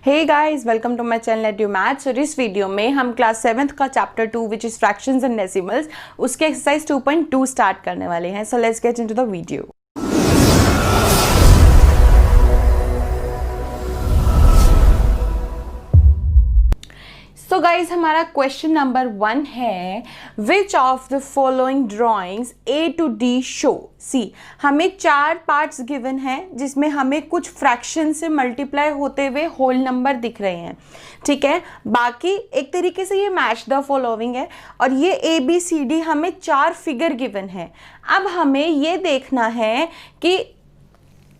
Hey guys, welcome to my channel at U maths. और इस video में हम क्लास 7th का chapter 2 which is fractions and decimals उसके एक्सरसाइज 2.2 स्टार्ट करने वाले हैं। So let's get into the video. So guys, हमारा क्वेश्चन नंबर 1 है which of the following drawings A to D show. See, हमें 4 पार्ट्स गिवन हैं जिसमें हमें कुछ फ्रैक्शन से मल्टीप्लाई होते हुए होल नंबर दिख रहे हैं, ठीक है। बाकी एक तरीके से ये मैच द फॉलोइंग है और ये ABCD हमें 4 फिगर गिवन है। अब हमें ये देखना है कि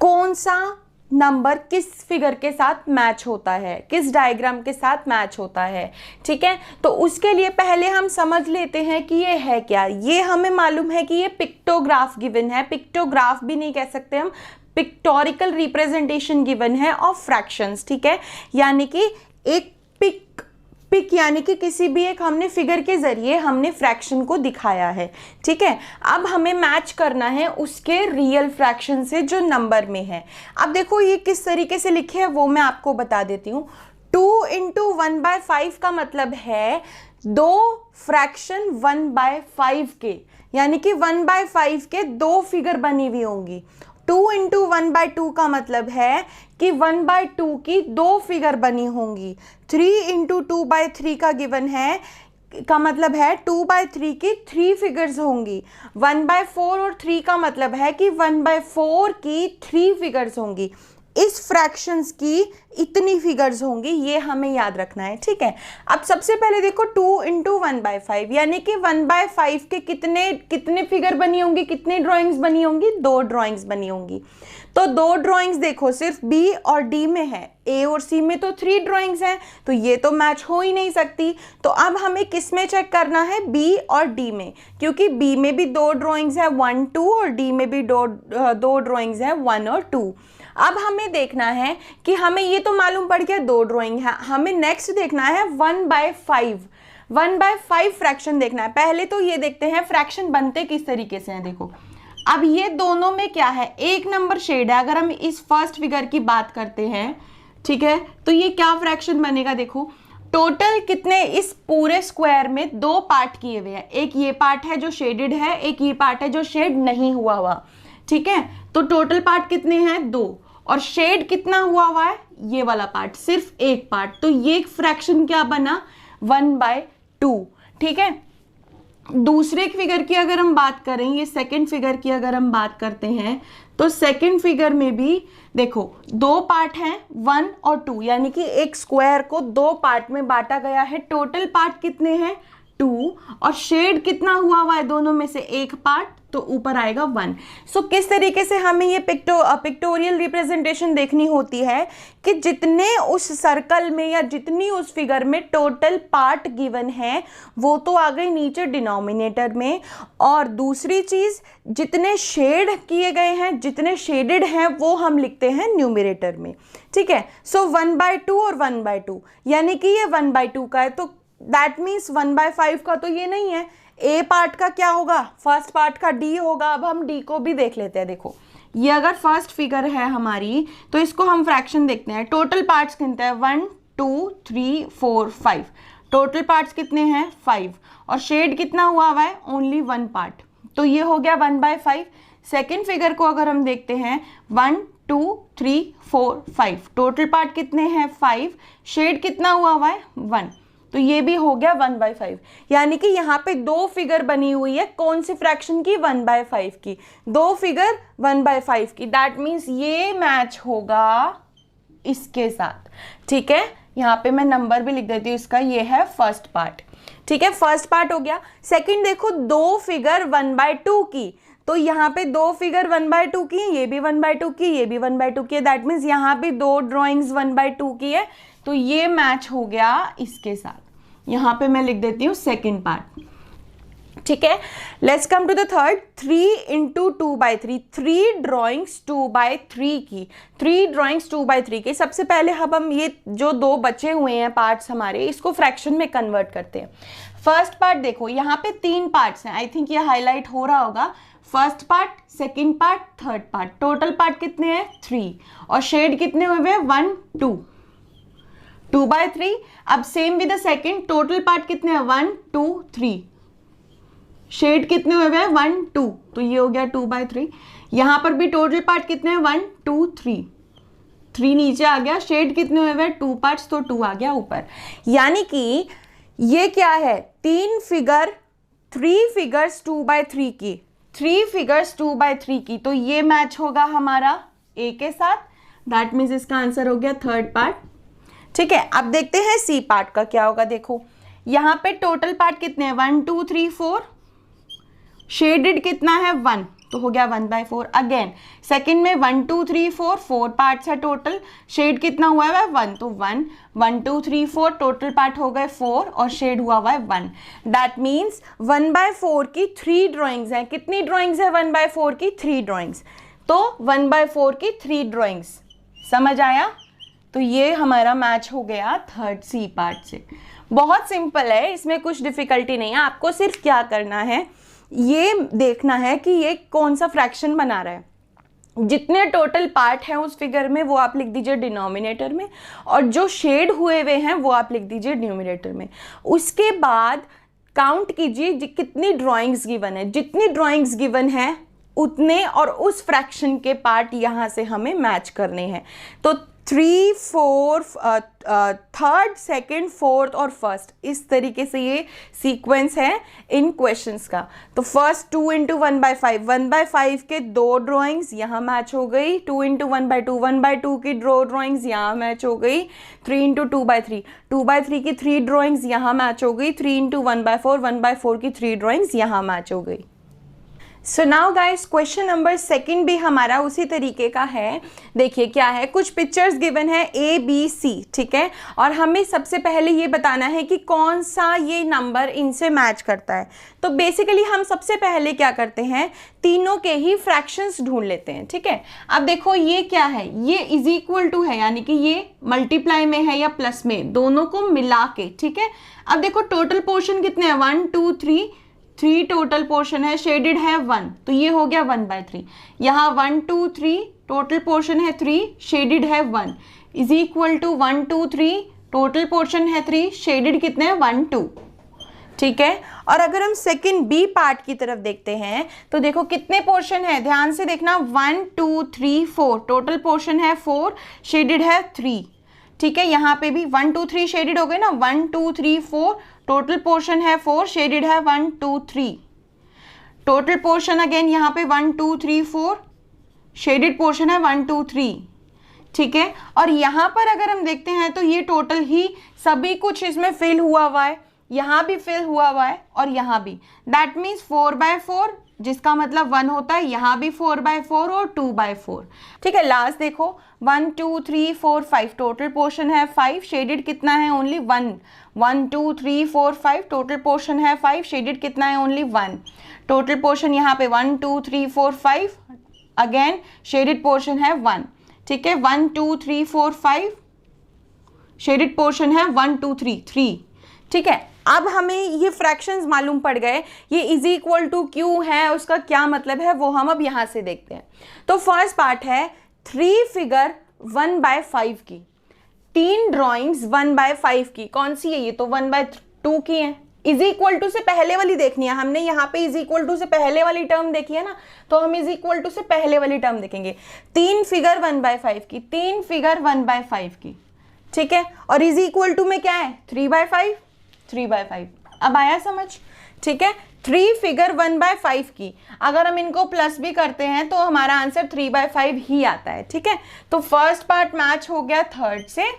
कौन सा नंबर किस फिगर के साथ मैच होता है, किस डायग्राम के साथ मैच होता है, ठीक है। तो उसके लिए पहले हम समझ लेते हैं कि ये है क्या। ये हमें मालूम है कि ये पिक्टोग्राफ गिवन है, पिक्टोग्राफ भी नहीं कह सकते हम, पिक्टोरिकल रिप्रेजेंटेशन गिवन है ऑफ फ्रैक्शंस, ठीक है। यानी कि एक पिक यानी कि किसी भी एक हमने फिगर के जरिए हमने फ्रैक्शन को दिखाया है, ठीक है। अब हमें मैच करना है उसके रियल फ्रैक्शन से जो नंबर में है। अब देखो ये किस तरीके से लिखे है वो मैं आपको बता देती हूँ। 2 × 1/5 का मतलब है 2 फ्रैक्शन 1/5 के, यानी कि 1/5 के 2 फिगर बनी हुई होंगी। 2 × 1/2 का मतलब है कि 1/2 की 2 फिगर बनी होंगी। 3 × 2/3 का गिवन है का मतलब है 2/3 की 3 फिगर्स होंगी। 1/4 और 3 का मतलब है कि 1/4 की 3 फिगर्स होंगी। इस फ्रैक्शंस की इतनी फिगर्स होंगी, ये हमें याद रखना है, ठीक है। अब सबसे पहले देखो 2 × 1/5 यानी कि 1/5 के कितने फिगर बनी होंगी, कितनी ड्राइंग्स बनी होंगी, 2 ड्राइंग्स बनी होंगी। तो 2 ड्राइंग्स देखो सिर्फ B और D में है, A और C में तो 3 ड्राइंग्स हैं, तो ये तो मैच हो ही नहीं सकती। तो अब हमें किस में चेक करना है, B और D में, क्योंकि B में भी 2 ड्राइंग्स है 1 2 और D में भी दो ड्राइंग्स है 1 और 2। अब हमें देखना है कि हमें ये तो मालूम पड़ गया 2 ड्राइंग है, हमें नेक्स्ट देखना है 1/5 फ्रैक्शन देखना है। पहले तो ये देखते हैं फ्रैक्शन बनते किस तरीके से हैं। देखो अब ये दोनों में क्या है, एक नंबर शेड है। अगर हम इस फर्स्ट फिगर की बात करते हैं, ठीक है, तो ये क्या फ्रैक्शन बनेगा। देखो टोटल कितने इस पूरे स्क्वायर में 2 पार्ट किए हुए हैं, एक ये पार्ट है जो शेडेड है, एक ये पार्ट है जो शेड नहीं हुआ, ठीक है। तो टोटल पार्ट कितने हैं, 2, और शेड कितना हुआ है, ये वाला पार्ट, सिर्फ एक पार्ट। तो ये फ्रैक्शन क्या बना, 1/2, ठीक है। दूसरे फिगर की अगर हम बात करें, ये सेकंड फिगर की अगर हम बात करते हैं, तो सेकंड फिगर में भी देखो 2 पार्ट हैं 1 और 2, यानी कि एक स्क्वायर को 2 पार्ट में बांटा गया है। टोटल पार्ट कितने हैं, 2, और शेड कितना हुआ है दोनों में से, एक पार्ट, तो ऊपर आएगा 1। सो किस तरीके से हमें ये पिक्टोरियल रिप्रेजेंटेशन देखनी होती है कि जितने उस सर्कल में या जितनी उस फिगर में टोटल पार्ट गिवन है वो तो आ गई नीचे डिनोमिनेटर में, और दूसरी चीज जितने शेड किए गए हैं, जितने शेडेड हैं, वो हम लिखते हैं न्यूमरेटर में, ठीक है। सो 1/2 और 1/2 यानी कि ये 1/2 का है, तो दैट मीन्स 1/5 का तो ये नहीं है। A पार्ट का क्या होगा, फर्स्ट पार्ट का D होगा। अब हम D को भी देख लेते हैं। देखो ये अगर फर्स्ट फिगर है हमारी, तो इसको हम फ्रैक्शन देखते हैं। टोटल पार्ट्स कितने हैं, 1 2 3 4 5, टोटल पार्ट्स कितने हैं, 5, और शेड कितना हुआ है, ओनली 1 पार्ट, तो ये हो गया 1/5। सेकेंड फिगर को अगर हम देखते हैं, 1 2 3 4 5, टोटल पार्ट कितने हैं, 5, शेड कितना हुआ है, 1, तो ये भी हो गया 1/5। यानी कि यहाँ पे 2 फिगर बनी हुई है, कौन सी फ्रैक्शन की, 1/5 की, 2 फिगर 1/5 की। दैट मीन्स ये मैच होगा इसके साथ, ठीक है। यहाँ पे मैं नंबर भी लिख देती हूँ इसका, ये है फर्स्ट पार्ट, ठीक है। फर्स्ट पार्ट हो गया। सेकंड देखो 2 फिगर 1/2 की, तो यहाँ पे 2 फिगर 1/2 की है, ये भी 1/2 की, ये भी 1/2 की है। दैट मीन्स यहाँ पे 2 ड्राइंग्स 1/2 की है, तो ये मैच हो गया इसके साथ। यहाँ पे मैं लिख देती हूँ सेकंड पार्ट, ठीक है। Let's come to the third, 3 × 2/3, 3 drawings 2/3 की, 3 ड्राइंग्स 2/3 की। सबसे पहले हम ये जो 2 बचे हुए हैं पार्ट्स हमारे, इसको फ्रैक्शन में कन्वर्ट करते हैं। फर्स्ट पार्ट देखो यहाँ पे 3 पार्ट्स हैं, आई थिंक ये हाईलाइट हो रहा होगा। First part, second part, third part, total part कितने हैं, 3, और शेड कितने हुए हैं, 1 2, 2/3। अब same with the second, total part कितने हैं 1 2 3, शेड कितने हुए हैं 1 2, तो ये हो गया 2/3। यहां पर भी टोटल पार्ट कितने हैं 1 2 3, 3 नीचे आ गया, शेड कितने हुए हैं 2 पार्ट्स, तो 2 आ गया ऊपर। यानी कि ये क्या है 3 फिगर्स 2/3 की, 3 फिगर्स 2/3 की, तो ये मैच होगा हमारा ए के साथ। दैट मीन्स इसका आंसर हो गया थर्ड पार्ट। ठीक है, अब देखते हैं सी पार्ट का क्या होगा। देखो यहां पे टोटल पार्ट कितने हैं 1 2 3 4, शेडेड कितना है 1, तो हो गया 1/4। अगेन सेकंड में 1 2 3 4, 4 पार्ट्स है टोटल, शेड कितना हुआ है 1, तो 1 1 2 3 4, टोटल पार्ट हो गए 4 और शेड हुआ है 1। दैट मीन्स 1/4 की 3 ड्राइंग्स हैं। कितनी ड्राइंग्स है 1/4 की 3 ड्राइंग्स, तो 1/4 की 3 ड्राइंग्स। समझ आया? तो ये हमारा मैच हो गया थर्ड सी पार्ट से। बहुत सिंपल है, इसमें कुछ डिफिकल्टी नहीं है। आपको सिर्फ क्या करना है, ये देखना है कि ये कौन सा फ्रैक्शन बना रहा है। जितने टोटल पार्ट हैं उस फिगर में वो आप लिख दीजिए डिनोमिनेटर में, और जो शेड हुए हुए हैं वो आप लिख दीजिए न्यूमरेटर में। उसके बाद काउंट कीजिए कितनी ड्राइंग्स गिवन है, जितनी ड्राइंग्स गिवन है उतने और उस फ्रैक्शन के पार्ट यहाँ से हमें मैच करने हैं। तो 3 4 थर्ड सेकंड फोर्थ और फर्स्ट, इस तरीके से ये सीक्वेंस है इन क्वेश्चंस का। तो फर्स्ट 2 × 1/5, 1/5 के 2 ड्राइंग्स यहाँ मैच हो गई। 2 × 1/2, 1/2 की ड्राइंग्स यहाँ मैच हो गई। 3 × 2/3, 2/3 की 3 ड्राइंग्स यहाँ मैच हो गई। 3 × 1/4, 1/4 की 3 ड्राइंग्स यहाँ मैच हो गई। So now guys question number second भी हमारा उसी तरीके का है। देखिए क्या है, कुछ पिक्चर्स गिवन है A B C, ठीक है, और हमें सबसे पहले ये बताना है कि कौन सा ये नंबर इनसे मैच करता है। तो बेसिकली हम सबसे पहले क्या करते हैं, तीनों के ही फ्रैक्शंस ढूंढ लेते हैं। ठीक है, अब देखो ये क्या है, ये इज इक्वल टू है, यानी कि ये मल्टीप्लाई में है या प्लस में, दोनों को मिला के। ठीक है, अब देखो टोटल पोर्शन कितने हैं 1 2 3 टोटल पोर्शन है, शेडेड है 1, तो ये हो गया 1/3। यहाँ 1 2 3 टोटल पोर्शन है 3, शेडेड है 1, is equal to 1 2 3 total portion है 3, शेडेड कितने हैं 1 2। ठीक है, और अगर हम सेकंड बी पार्ट की तरफ देखते हैं तो देखो कितने पोर्शन है, ध्यान से देखना 1 2 3 4, टोटल पोर्शन है 4, शेडेड है 3। ठीक है, यहाँ पे भी 1 2 3 शेडेड हो गए ना, 1 2 3 4, टोटल पोर्शन है 4, शेडेड है 1 2 3। टोटल पोर्शन अगेन यहाँ पे 1 2 3 4, शेडेड पोर्शन है 1 2 3। ठीक है, और यहाँ पर अगर हम देखते हैं तो ये टोटल ही सभी कुछ इसमें फिल हुआ हुआ है, यहाँ भी फिल हुआ हुआ है और यहाँ भी। दैट मीन्स 4/4, जिसका मतलब 1 होता है, यहाँ भी 4/4 और 2/4। ठीक है, लास्ट देखो 1 2 3 4 5, टोटल पोर्शन है 5, शेडेड कितना है ओनली 1। 1 2 3 4 5, टोटल पोर्शन है 5, शेडेड कितना है ओनली 1। टोटल पोर्शन यहाँ पे 1 2 3 4 5, अगेन शेडेड पोर्शन है 1। ठीक है, 1 2 3 4 5, शेडेड पोर्शन है 1 2 3 3। ठीक है, अब हमें ये फ्रैक्शंस मालूम पड़ गए, ये इज इक्वल टू क्यों है, उसका क्या मतलब है, वो हम अब यहाँ से देखते हैं। तो फर्स्ट पार्ट है 3 फिगर 1/5 की, 3 ड्राइंग्स 1/5 की, कौन सी है ये, तो 1/2 की है। इज इक्वल टू से पहले वाली देखनी है, हमने यहाँ पे इज इक्वल टू से पहले वाली टर्म देखी है ना, तो हम इज इक्वल टू से पहले वाली टर्म देखेंगे। 3 फिगर 1/5 की, 3 फिगर 1/5 की। ठीक है, और इज इक्वल टू में क्या है 3/5, 3/5। अब आया समझ? ठीक है, 3 फिगर 1/5 की, अगर हम इनको प्लस भी करते हैं तो हमारा आंसर 3/5 ही आता है। ठीक है, तो फर्स्ट पार्ट मैच हो गया थर्ड से।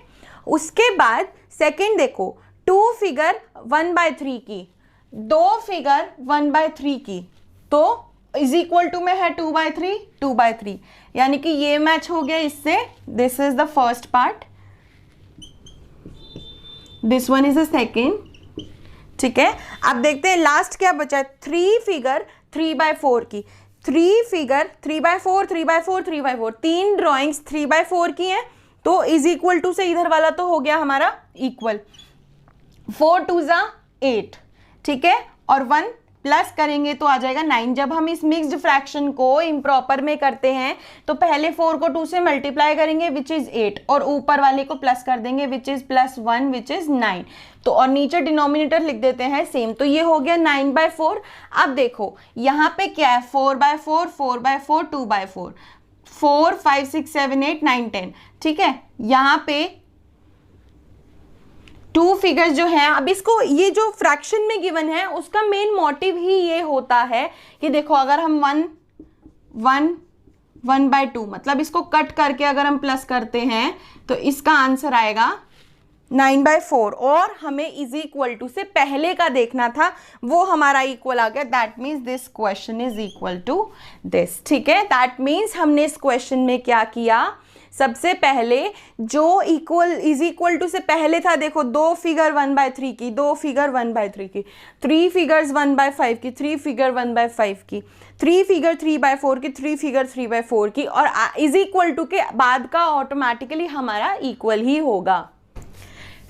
उसके बाद सेकंड देखो, 2 फिगर 1/3 की, 2 फिगर 1/3 की, तो इज इक्वल टू में है 2/3, 2/3, यानी कि ये मैच हो गया इससे। This is the first part, this one is the second. ठीक है, अब देखते हैं लास्ट क्या बचा है, 3 फिगर 3/4 की, 3 फिगर 3/4 3/4 3/4, 3 ड्राइंग्स 3/4 की हैं, तो इज इक्वल टू से इधर वाला तो हो गया हमारा इक्वल, 4 2 8। ठीक है, और 1 प्लस करेंगे तो आ जाएगा 9। जब हम इस मिक्स्ड फ्रैक्शन को इम्प्रॉपर में करते हैं तो पहले 4 को 2 से मल्टीप्लाई करेंगे विच इज 8, और ऊपर वाले को प्लस कर देंगे विच इज +1 विच इज 9। तो और नीचे डिनोमिनेटर लिख देते हैं सेम। तो ये हो गया 9/4। अब देखो यहाँ पे क्या है, 4/4, 4/4, 2/4, 4, 5, 6, 7, 8, 9, 10। ठीक है, यहाँ पे 2 फिगर्स जो हैं, अब इसको ये जो फ्रैक्शन में गिवन है उसका मेन मोटिव ही ये होता है कि देखो अगर हम 1/2 मतलब इसको कट करके अगर हम प्लस करते हैं तो इसका आंसर आएगा 9/4, और हमें इज इक्वल टू से पहले का देखना था, वो हमारा इक्वल आ गया। That means this question is equal to this. ठीक है, दैट मीन्स हमने इस क्वेश्चन में क्या किया, सबसे पहले जो इक्वल इज इक्वल टू से पहले था, देखो 2 फिगर 1/3 की, 2 फिगर 1/3 की, 3 फिगर्स 1/5 की, 3 फिगर 1/5 की, 3 फिगर 3/4 की, 3 फिगर 3/4 की, और इज इक्वल टू के बाद का ऑटोमेटिकली हमारा इक्वल ही होगा।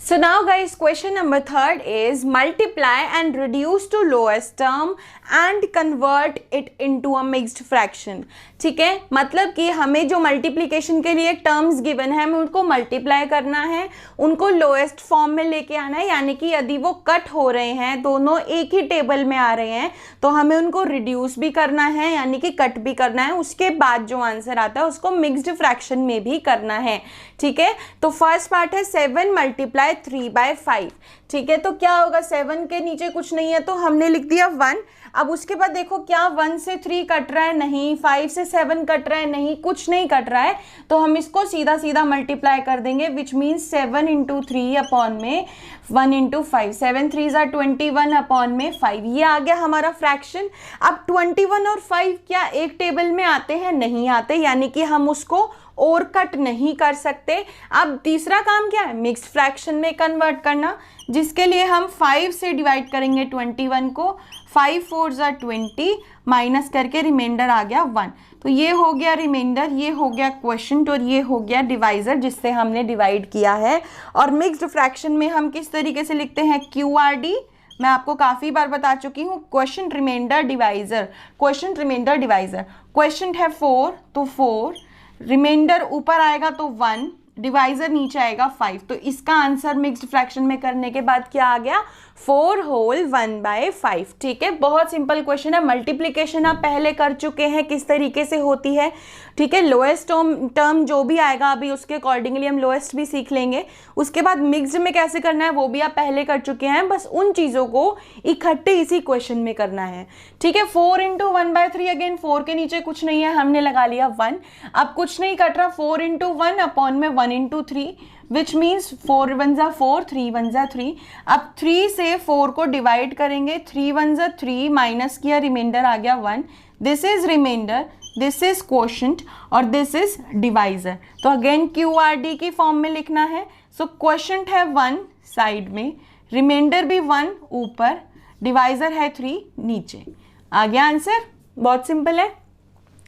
So now guys, question number 3 is multiply and reduce to lowest term and convert it into a mixed fraction। ठीक है, मतलब कि हमें जो मल्टीप्लिकेशन के लिए टर्म्स गिवन है हमें उनको मल्टीप्लाई करना है, उनको लोएस्ट फॉर्म में लेके आना है, यानी कि यदि वो कट हो रहे हैं, दोनों एक ही टेबल में आ रहे हैं, तो हमें उनको रिड्यूस भी करना है यानी कि कट भी करना है, उसके बाद जो आंसर आता है उसको मिक्स्ड फ्रैक्शन में भी करना है। ठीक है, तो फर्स्ट पार्ट है 7 × 3/5। ठीक है, तो क्या होगा, 7 के नीचे कुछ नहीं है तो हमने लिख दिया 1। अब उसके बाद देखो क्या 1 से 3 कट रहा है, नहीं, 5 से 7 कट रहा है, नहीं, कुछ नहीं कट रहा है, तो हम इसको सीधा सीधा मल्टीप्लाई कर देंगे, विच मीन्स 7 × 3 अपॉन में 1 × 5, 7 3 = 21 अपॉन में 5। ये आ गया हमारा फ्रैक्शन। अब 21 और 5 क्या एक टेबल में आते हैं, नहीं आते, यानी कि हम उसको और कट नहीं कर सकते। अब तीसरा काम क्या है, मिक्स्ड फ्रैक्शन में कन्वर्ट करना, जिसके लिए हम 5 से डिवाइड करेंगे 21 को, 5 4 = 20 माइनस करके रिमाइंडर आ गया 1। तो ये हो गया रिमाइंडर, ये हो गया क्वोशिएंट, और ये हो गया डिवाइजर जिससे हमने डिवाइड किया है। और मिक्स्ड फ्रैक्शन में हम किस तरीके से लिखते हैं, QRD, मैं आपको काफ़ी बार बता चुकी हूँ, quotient remainder divisor, quotient remainder divisor. Quotient है 4 तो 4, रिमाइंडर ऊपर आएगा तो 1, डिवाइजर नीचे आएगा 5। तो इसका आंसर मिक्स्ड फ्रैक्शन में करने के बाद क्या आ गया, 4 होल 1/5। ठीक है, बहुत सिंपल क्वेश्चन है। मल्टीप्लिकेशन आप पहले कर चुके हैं किस तरीके से होती है। ठीक है, लोएस्ट टर्म जो भी आएगा अभी उसके अकॉर्डिंगली हम लोएस्ट भी सीख लेंगे। उसके बाद मिक्स्ड में कैसे करना है वो भी आप पहले कर चुके हैं, बस उन चीज़ों को इकट्ठे इसी क्वेश्चन में करना है। ठीक है, 4 × 1/3, अगेन 4 के नीचे कुछ नहीं है, हमने लगा लिया 1। अब कुछ नहीं कट रहा, 4 × 1 अपॉन में 1 × 3, विच मीन्स 4 1 = 4, 3 1 = 3। अब 3 से 4 को डिवाइड करेंगे, 3 1 = 3, माइनस किया, रिमाइंडर आ गया 1। This is remainder, this is quotient, और दिस इज डिवाइजर। तो अगेन QRD की फॉर्म में लिखना है। सो क्वोशिएंट है 1 साइड में, रिमाइंडर भी 1 ऊपर, डिवाइजर है 3 नीचे। आ गया आंसर, बहुत सिंपल है।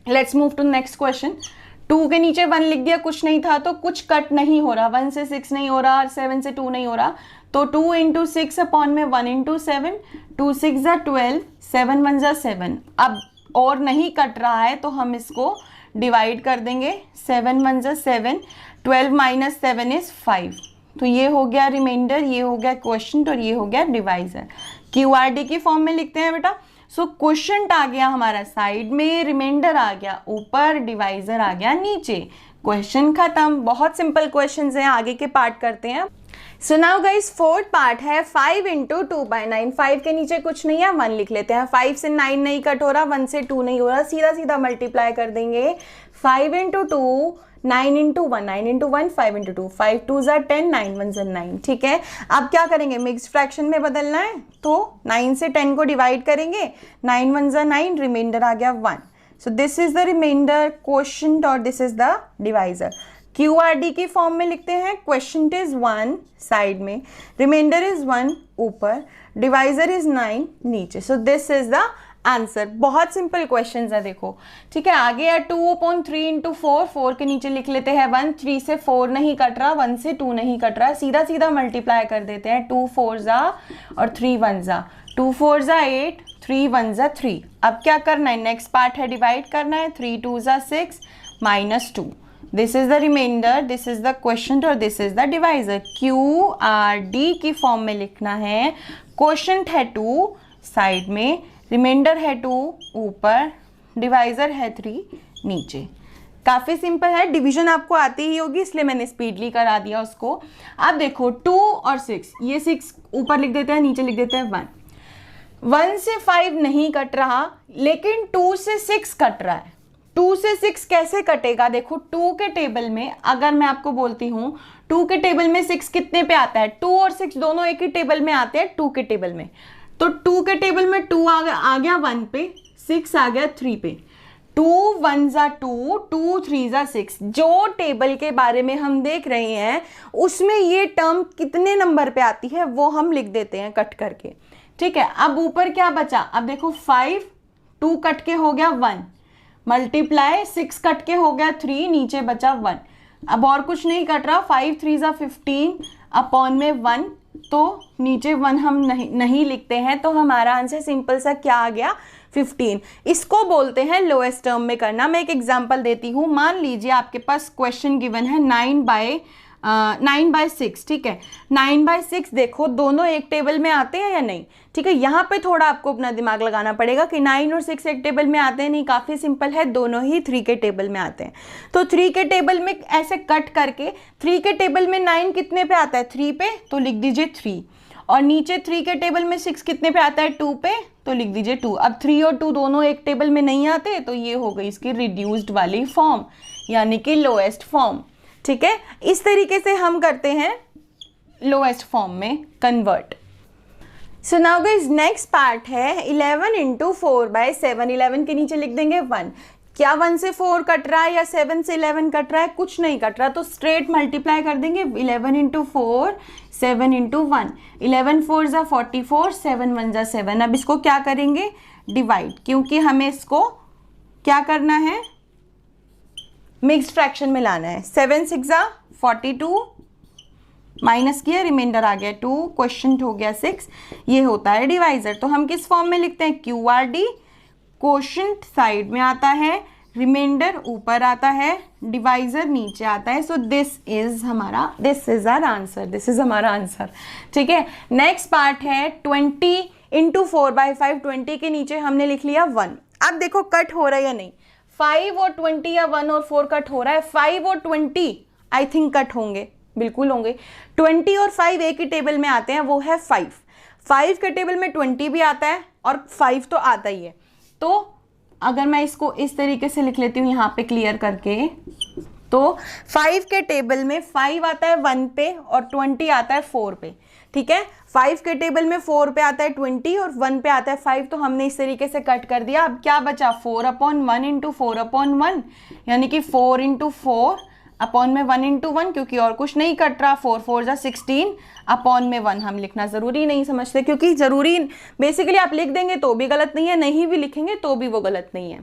Let's move to next question. 2 के नीचे 1 लिख दिया, कुछ नहीं था तो कुछ कट नहीं हो रहा, 1 से 6 नहीं हो रहा, 7 से 2 नहीं हो रहा, तो 2 × 6 अपॉन में 1 × 7, 2 6 = 12, 7 1 = 7। अब और नहीं कट रहा है तो हम इसको डिवाइड कर देंगे, 7 1 = 7, 12 - 7 = 5। तो ये हो गया रिमाइंडर, ये हो गया क्वोशिएंट, और ये हो गया डिवाइजर। QRD की फॉर्म में लिखते हैं बेटा। सो क्वोशिएंट आ गया हमारा साइड में, रिमाइंडर आ गया ऊपर, डिवाइजर आ गया नीचे। क्वेश्चन खत्म। बहुत सिंपल क्वेश्चंस हैं, आगे के पार्ट करते हैं। So now guys, fourth part है 5 × 2/9। 5 के नीचे कुछ नहीं है, 1 लिख लेते हैं। 5 से 9 नहीं कट हो रहा, 1 से 2 नहीं हो रहा, सीधा सीधा मल्टीप्लाई कर देंगे। 5 × 2, 9 × 1, 9 × 1, 5 × 2, 5 2 = 10, 9 1 = 9। ठीक है, अब क्या करेंगे, मिक्स्ड फ्रैक्शन में बदलना है, तो 9 से 10 को डिवाइड करेंगे, 9 1 = 9, रिमाइंडर आ गया 1। So this is the remainder, quotient, और this is the divisor. QRD की फॉर्म में लिखते हैं, क्वोशिएंट इज 1 साइड में, रिमाइंडर इज 1 ऊपर, डिवाइजर इज 9 नीचे। So this is the answer. बहुत सिंपल क्वेश्चन है, देखो। ठीक है, आगे है 2/3 × 4, 4 के नीचे लिख लेते हैं 1, 3 से 4 नहीं कट रहा, 1 से 2 नहीं कट रहा, सीधा सीधा मल्टीप्लाई कर देते हैं। 2 4 ज़ा और 3 1 ज़ा, 2 4 ज़ा 8, 3 1 ज़ा 3। अब क्या करना है, नेक्स्ट पार्ट है डिवाइड करना है, 3 2 ज़ा 6 -2। This is the remainder, this is the question और this is the divisor. QRD की फॉर्म में लिखना है। क्वेश्चन है 2 साइड में, रिमाइंडर है 2 ऊपर, डिवाइजर है 3 नीचे। काफ़ी सिंपल है, डिवीजन आपको आती ही होगी इसलिए मैंने स्पीडली करा दिया उसको। अब देखो 2 और 6, ये 6 ऊपर लिख देते हैं, नीचे लिख देते हैं 1। 1 से 5 नहीं कट रहा, लेकिन 2 से 6 कट रहा है। 2 से 6 कैसे कटेगा, देखो 2 के टेबल में अगर मैं आपको बोलती हूँ 2 के टेबल में 6 कितने पे आता है, 2 और 6 दोनों एक ही टेबल में आते हैं 2 के टेबल में। तो 2 के टेबल में 2 आ गया 1 पे, 6 आ गया 3 पे। 2 1 ज़ा 2, 2 3 ज़ा 6। जो टेबल के बारे में हम देख रहे हैं उसमें ये टर्म कितने नंबर पे आती है वो हम लिख देते हैं कट करके, ठीक है। अब ऊपर क्या बचा, अब देखो 5, 2 कट के हो गया 1, मल्टीप्लाई 6 कट के हो गया 3, नीचे बचा 1। अब और कुछ नहीं कट रहा, 5 3 ज़ा 15 अपॉन में 1, तो नीचे 1 हम नहीं लिखते हैं, तो हमारा आंसर सिंपल सा क्या आ गया, 15। इसको बोलते हैं लोएस्ट टर्म में करना। मैं एक एग्जांपल देती हूँ। मान लीजिए आपके पास क्वेश्चन गिवन है 9/6, ठीक है। 9/6 देखो दोनों एक टेबल में आते हैं या नहीं, ठीक है। यहाँ पे थोड़ा आपको अपना दिमाग लगाना पड़ेगा कि 9 और 6 एक टेबल में आते हैं, नहीं, काफ़ी सिंपल है, दोनों ही 3 के टेबल में आते हैं। तो 3 के टेबल में ऐसे कट करके 3 के टेबल में 9 कितने पे आता है, 3 पे, तो लिख दीजिए 3। और नीचे 3 के टेबल में 6 कितने पे आता है, 2 पे, तो लिख दीजिए 2। अब 3 और 2 दोनों एक टेबल में नहीं आते, तो ये हो गई इसकी रिड्यूस्ड वाली फॉर्म, यानी कि लोएस्ट फॉर्म, ठीक है। इस तरीके से हम करते हैं लोएस्ट फॉर्म में convert. So now guys next part है 11 × 4/7। 11 के नीचे लिख देंगे 1। क्या 1 से 4 कट रहा है या 7 से 11 कट रहा है, कुछ नहीं कट रहा, तो स्ट्रेट मल्टीप्लाई कर देंगे। 11 × 4 7 × 1, 11 4 ज़ा 44, 7 1 ज़ा 7। अब इसको क्या करेंगे, डिवाइड, क्योंकि हमें इसको क्या करना है, मिक्स्ड फ्रैक्शन में लाना है। 7 6 ज़ा 42, माइनस किया, रिमाइंडर आ गया 2, क्वेश्चन हो गया 6। ये होता है डिवाइजर। तो हम किस फॉर्म में लिखते हैं, QRD, क्वोशंट साइड में आता है, रिमाइंडर ऊपर आता है, डिवाइजर नीचे आता है। So this is our answer, this is हमारा आंसर, ठीक है। नेक्स्ट पार्ट है 20 × 4/5। 20 के नीचे हमने लिख लिया 1। अब देखो कट हो रहा है या नहीं, 5 और 20 या 1 और 4 कट हो रहा है। 5 और 20 आई थिंक कट होंगे, बिल्कुल होंगे। 20 और 5 एक ही टेबल में आते हैं, वो है 5। 5 के टेबल में 20 भी आता है और 5 तो आता ही है। तो अगर मैं इसको इस तरीके से लिख लेती हूँ यहाँ पे क्लियर करके, तो 5 के टेबल में 5 आता है 1 पे और 20 आता है 4 पे, ठीक है। 5 के टेबल में 4 पे आता है 20 और 1 पे आता है 5, तो हमने इस तरीके से कट कर दिया। अब क्या बचा, 4/1 × 4/1, यानी कि 4 × 4 अपॉन में 1 × 1, क्योंकि और कुछ नहीं कट रहा। 4 4 ज़ा 16 अपॉन में 1 हम लिखना ज़रूरी नहीं समझते, क्योंकि ज़रूरी बेसिकली आप लिख देंगे तो भी गलत नहीं है, नहीं भी लिखेंगे तो भी वो गलत नहीं है,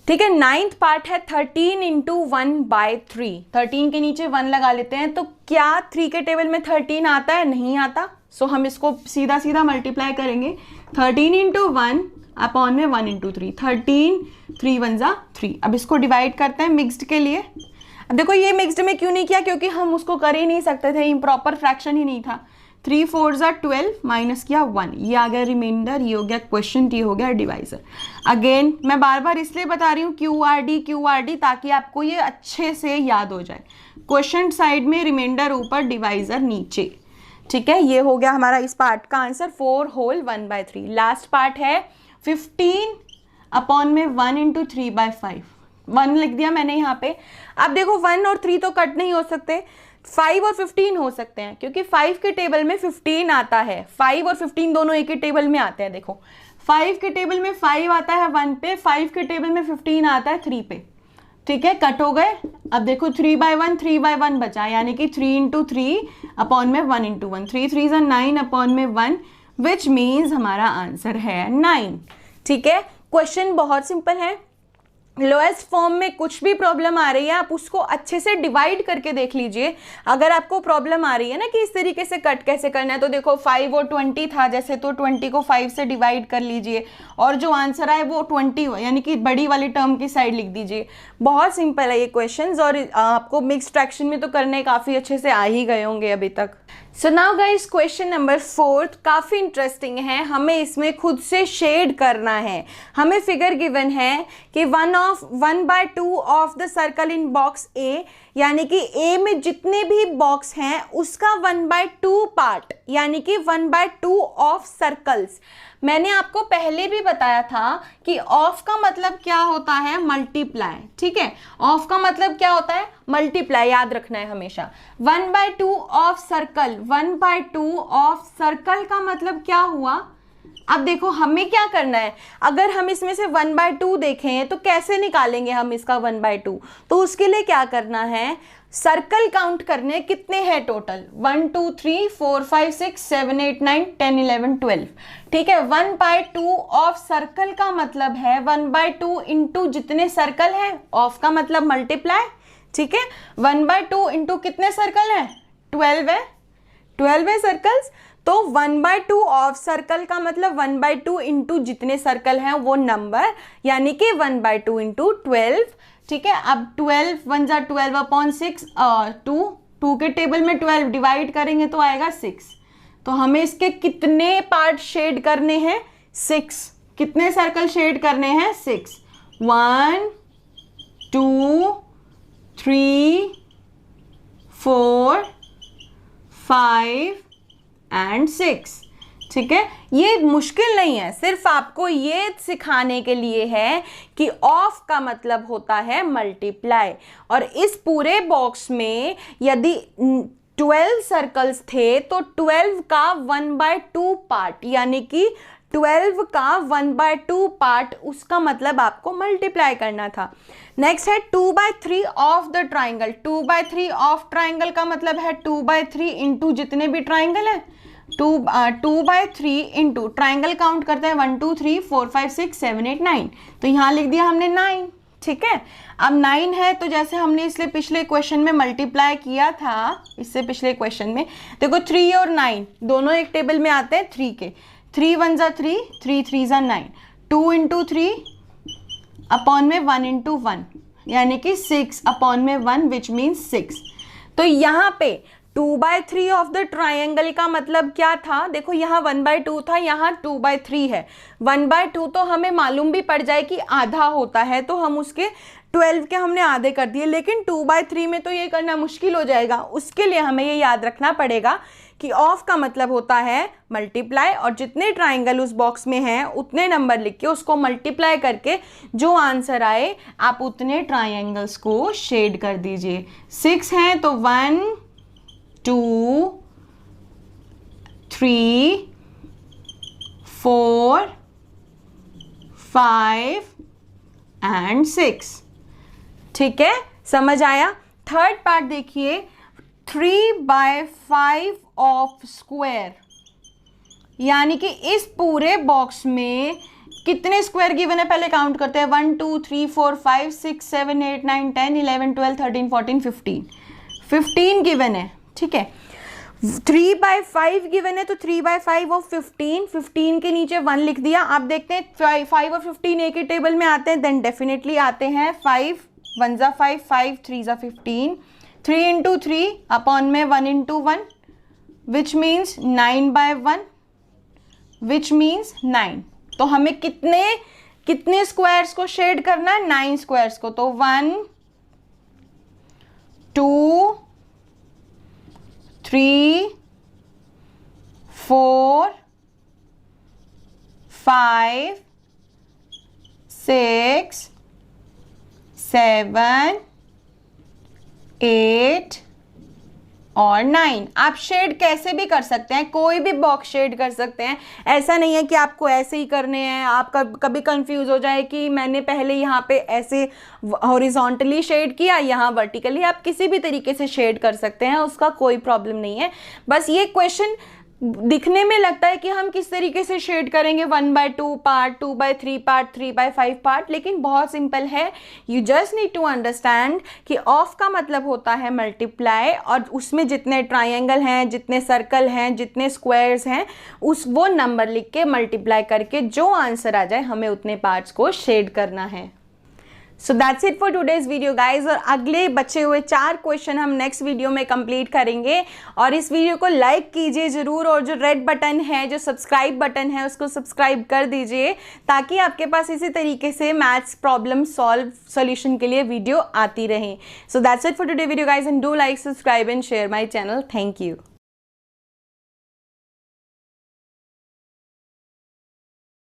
ठीक है। 9th पार्ट है 13 × 1/3। 13 के नीचे 1 लगा लेते हैं। तो क्या 3 के टेबल में 13 आता है, नहीं आता। सो हम इसको सीधा सीधा मल्टीप्लाई करेंगे। 13 × 1 अपॉन में 1 × 3, 13 3 1 ज़ा 3। अब इसको डिवाइड करते हैं मिक्स्ड के लिए। अब देखो ये मिक्स्ड में क्यों नहीं किया, क्योंकि हम उसको कर ही नहीं सकते थे, इम्प्रॉपर फ्रैक्शन ही नहीं था। 3 4 ज़ा 12, माइनस किया 1, ये आ गया रिमाइंडर, ये हो गया क्वेश्चन, ये हो गया डिवाइजर। अगेन मैं बार बार इसलिए बता रही हूँ QRD ताकि आपको ये अच्छे से याद हो जाए। क्वेश्चन साइड में, रिमाइंडर ऊपर, डिवाइजर नीचे, ठीक है। ये हो गया हमारा इस पार्ट का आंसर, 4 होल 1/3। लास्ट पार्ट है 15 अपॉन में 1 × 3/5। 1 लिख दिया मैंने यहाँ पे। अब देखो 1 और 3 तो कट नहीं हो सकते, 5 और 15 हो सकते हैं, क्योंकि 5 के टेबल में 15 आता है। 5 और 15 दोनों एक ही टेबल में आते हैं। देखो 5 के टेबल में 5 आता है 1 पे, 5 के टेबल में 15 आता है 3 पे, ठीक है। कट हो गए। अब देखो 3/1 बचा, यानी कि 3 × 3 अपॉन में 1 × 1, 3 3 ज़ा 9 अपॉन में 1, विच मीन्स हमारा आंसर है 9, ठीक है। क्वेश्चन बहुत सिंपल है, लोएस्ट फॉर्म में कुछ भी प्रॉब्लम आ रही है आप उसको अच्छे से डिवाइड करके देख लीजिए। अगर आपको प्रॉब्लम आ रही है ना कि इस तरीके से कट कैसे करना है, तो देखो 5 और 20 था जैसे, तो 20 को 5 से डिवाइड कर लीजिए और जो आंसर आए वो 20 यानी कि बड़ी वाली टर्म की साइड लिख दीजिए। बहुत सिंपल है ये क्वेश्चंस, और आपको मिक्स फ्रैक्शन में तो करने काफ़ी अच्छे से आ ही गए होंगे अभी तक। So now guys question number 4 काफ़ी इंटरेस्टिंग है, हमें इसमें खुद से शेड करना है। हमें फिगर गिवन है कि 1/2 of the circle in box A, यानी कि ए में जितने भी बॉक्स हैं उसका 1/2 पार्ट, यानी कि 1/2 ऑफ सर्कल्स। मैंने आपको पहले भी बताया था कि ऑफ का मतलब क्या होता है, मल्टीप्लाई। ठीक है, ऑफ का मतलब क्या होता है, मल्टीप्लाई, याद रखना है हमेशा। 1/2 ऑफ सर्कल, 1/2 ऑफ सर्कल का मतलब क्या हुआ। अब देखो हमें क्या करना है, अगर हम इसमें से 1/2 देखें तो कैसे निकालेंगे हम इसका 1/2, तो उसके लिए क्या करना है, सर्कल काउंट करने कितने हैं टोटल, 1 2 3 4 5 6 7 8 9 10 11 12। ठीक है, 1/2 ऑफ सर्कल का मतलब है 1/2 इंटू जितने सर्कल है, ऑफ का मतलब मल्टीप्लाई। ठीक है, 1/2 इंटू कितने सर्कल है, 12 है, 12 है सर्कल्स, तो 1/2 ऑफ सर्कल का मतलब 1/2 इंटू जितने सर्कल हैं वो नंबर, यानी कि 1/2 इंटू 12। ठीक है, अब 12 1 जा 12/6, 2 के टेबल में 12 डिवाइड करेंगे तो आएगा 6। तो हमें इसके कितने पार्ट शेड करने हैं, 6। कितने सर्कल शेड करने हैं, 6। 1 2 3 4 5 एंड 6। ठीक है, ये मुश्किल नहीं है, सिर्फ आपको ये सिखाने के लिए है कि ऑफ का मतलब होता है मल्टीप्लाई। और इस पूरे बॉक्स में यदि 12 सर्कल्स थे तो 12 का 1/2 पार्ट, यानी कि 12 का 1/2 पार्ट, उसका मतलब आपको मल्टीप्लाई करना था। नेक्स्ट है 2/3 of the triangle. 2/3 of triangle का मतलब है 2/3 इंटू जितने भी ट्राइंगल है, 2/3 इंटू ट्राइंगल काउंट करते हैं 1 2 3 4 5 6 7 8 9, तो यहाँ लिख दिया हमने 9। ठीक है, अब 9 है तो जैसे हमने इसलिए पिछले क्वेश्चन में मल्टीप्लाई किया था, इससे पिछले क्वेश्चन में देखो 3 और 9 दोनों एक टेबल में आते हैं 3 के, 3 1 जा 3, 3 3 जा 9, 2 इंटू 3 अपॉन में 1 इंटू 1, यानी कि 6 अपॉन में 1 विच मीन्स 6। तो यहाँ पे 2/3 ऑफ द ट्राइंगल का मतलब क्या था, देखो यहाँ 1/2 था, यहाँ 2/3 है। 1/2 तो हमें मालूम भी पड़ जाए कि आधा होता है, तो हम उसके 12 के हमने आधे कर दिए, लेकिन 2/3 में तो ये करना मुश्किल हो जाएगा। उसके लिए हमें ये याद रखना पड़ेगा कि ऑफ का मतलब होता है मल्टीप्लाई, और जितने ट्राइंगल उस बॉक्स में हैं उतने नंबर लिख के उसको मल्टीप्लाई करके जो आंसर आए आप उतने ट्राइंगल्स को शेड कर दीजिए। 6 हैं तो 1 2 3 4 5 एंड 6। ठीक है, समझ आया। थर्ड पार्ट देखिए, 3/5 ऑफ स्क्वायर, यानी कि इस पूरे बॉक्स में कितने स्क्वायर गिवन है पहले काउंट करते हैं, 1 2 3 4 5 6 7 8 9 10 11 12 13 14 15 गिवन है। ठीक है, 3/5 गिवन है तो 3/5 ऑफ 15 के नीचे 1 लिख दिया। आप देखते हैं 5 और 15 एक ही टेबल में आते हैं, देन डेफिनेटली आते हैं 5 1 जा 5 5 3 जा 15, 3 इंटू 3 अपॉन में 1 into 1 which means 9/1 which means 9। तो हमें कितने स्क्वायर्स को शेड करना है, 9 स्क्वायर्स को। तो 1 2 3 4 5 6 7 8 और 9। आप शेड कैसे भी कर सकते हैं, कोई भी बॉक्स शेड कर सकते हैं, ऐसा नहीं है कि आपको ऐसे ही करने हैं। आप कभी कंफ्यूज हो जाए कि मैंने पहले यहाँ पे ऐसे हॉरिजॉन्टली शेड किया, यहाँ वर्टिकली, आप किसी भी तरीके से शेड कर सकते हैं, उसका कोई प्रॉब्लम नहीं है। बस ये क्वेश्चन दिखने में लगता है कि हम किस तरीके से शेड करेंगे, 1/2 पार्ट, 2/3 पार्ट, 3/5 पार्ट, लेकिन बहुत सिंपल है। You just need to understand कि ऑफ का मतलब होता है मल्टीप्लाई, और उसमें जितने ट्राइंगल हैं, जितने सर्कल हैं, जितने स्क्वायर्स हैं, वो नंबर लिख के मल्टीप्लाई करके जो आंसर आ जाए हमें उतने पार्ट्स को शेड करना है। So that's it for today's video guys. और अगले बचे हुए 4 क्वेश्चन हम नेक्स्ट वीडियो में कंप्लीट करेंगे। और इस वीडियो को लाइक कीजिए ज़रूर, और जो रेड बटन है, जो सब्सक्राइब बटन है, उसको सब्सक्राइब कर दीजिए, ताकि आपके पास इसी तरीके से मैथ्स प्रॉब्लम सॉल्यूशन के लिए वीडियो आती रहे। So that's it for today video guys, and do like, subscribe and share my channel. Thank you.